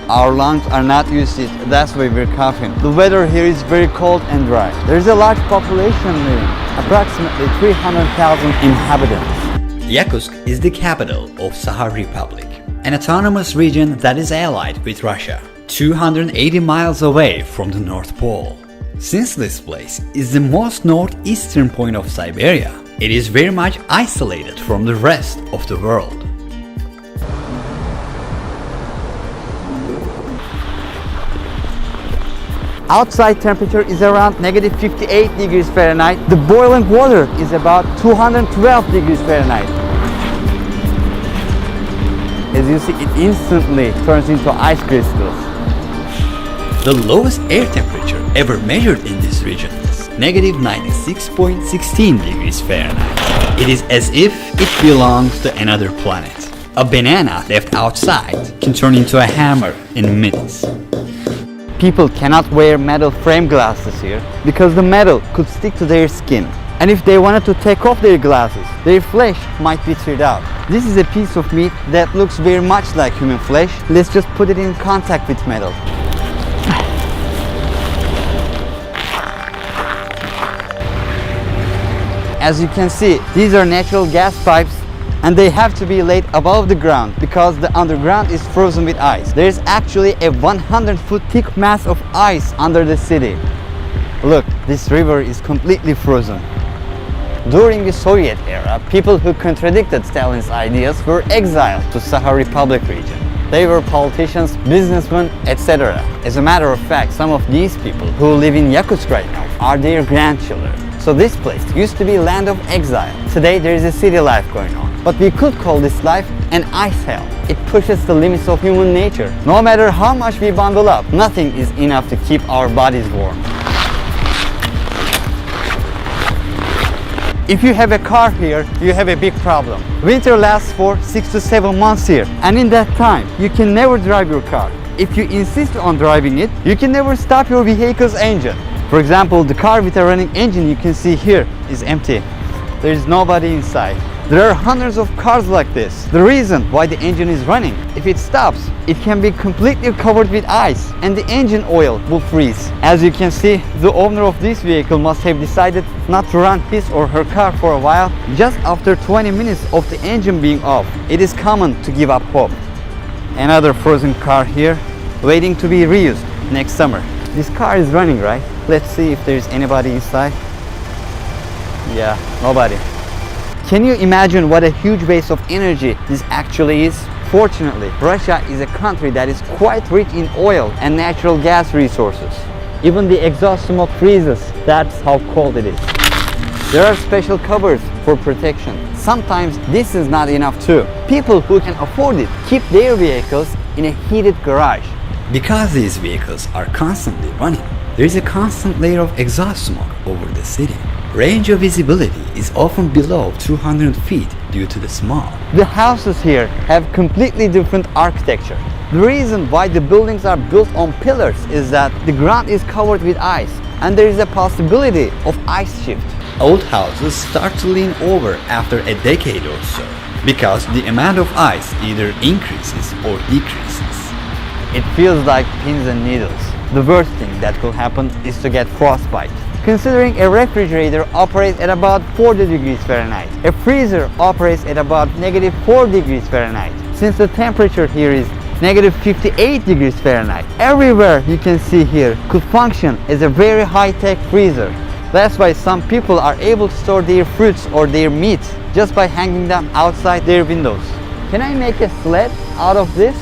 Our lungs are not used to it, that's why we're coughing. The weather here is very cold and dry. There's a large population living, approximately 300,000 inhabitants. Yakutsk is the capital of Sakha Republic, an autonomous region that is allied with Russia, 280 miles away from the North Pole. Since this place is the most northeastern point of Siberia, it is very much isolated from the rest of the world. Outside temperature is around negative 58 degrees Fahrenheit. The boiling water is about 212 degrees Fahrenheit. As you see, it instantly turns into ice crystals. The lowest air temperature ever measured in this region is negative 96.16 degrees Fahrenheit. It is as if it belongs to another planet. A banana left outside can turn into a hammer in minutes. People cannot wear metal frame glasses here because the metal could stick to their skin. And if they wanted to take off their glasses, their flesh might be teared out. This is a piece of meat that looks very much like human flesh. Let's just put it in contact with metal. As you can see, these are natural gas pipes, and they have to be laid above the ground because the underground is frozen with ice. There is actually a 100-foot thick mass of ice under the city. Look, this river is completely frozen. During the Soviet era, people who contradicted Stalin's ideas were exiled to Sakha Republic region. They were politicians, businessmen, etc. As a matter of fact, some of these people who live in Yakutsk right now are their grandchildren. So this place used to be land of exile. Today there is a city life going on. But we could call this life an ice hell. It pushes the limits of human nature. No matter how much we bundle up, nothing is enough to keep our bodies warm. If you have a car here, you have a big problem. Winter lasts for 6 to 7 months here, and in that time, you can never drive your car. If you insist on driving it, you can never stop your vehicle's engine. For example, the car with a running engine you can see here is empty. There is nobody inside. There are hundreds of cars like this. The reason why the engine is running, if it stops, it can be completely covered with ice and the engine oil will freeze. As you can see, the owner of this vehicle must have decided not to run his or her car for a while. Just after 20 minutes of the engine being off, it is common to give up hope. Another frozen car here, waiting to be reused next summer. This car is running, right? Let's see if there's anybody inside. Yeah, nobody. Can you imagine what a huge waste of energy this actually is? Fortunately, Russia is a country that is quite rich in oil and natural gas resources. Even the exhaust smoke freezes, that's how cold it is. There are special covers for protection. Sometimes this is not enough too. People who can afford it keep their vehicles in a heated garage. Because these vehicles are constantly running, there is a constant layer of exhaust smoke over the city. Range of visibility is often below 200 feet due to the smog. The houses here have completely different architecture. The reason why the buildings are built on pillars is that the ground is covered with ice and there is a possibility of ice shift. Old houses start to lean over after a decade or so because the amount of ice either increases or decreases. It feels like pins and needles. The worst thing that could happen is to get frostbite. Considering a refrigerator operates at about 40 degrees Fahrenheit, a freezer operates at about negative 4 degrees Fahrenheit. Since the temperature here is negative 58 degrees Fahrenheit, everywhere you can see here could function as a very high-tech freezer. That's why some people are able to store their fruits or their meat just by hanging them outside their windows. Can I make a sled out of this?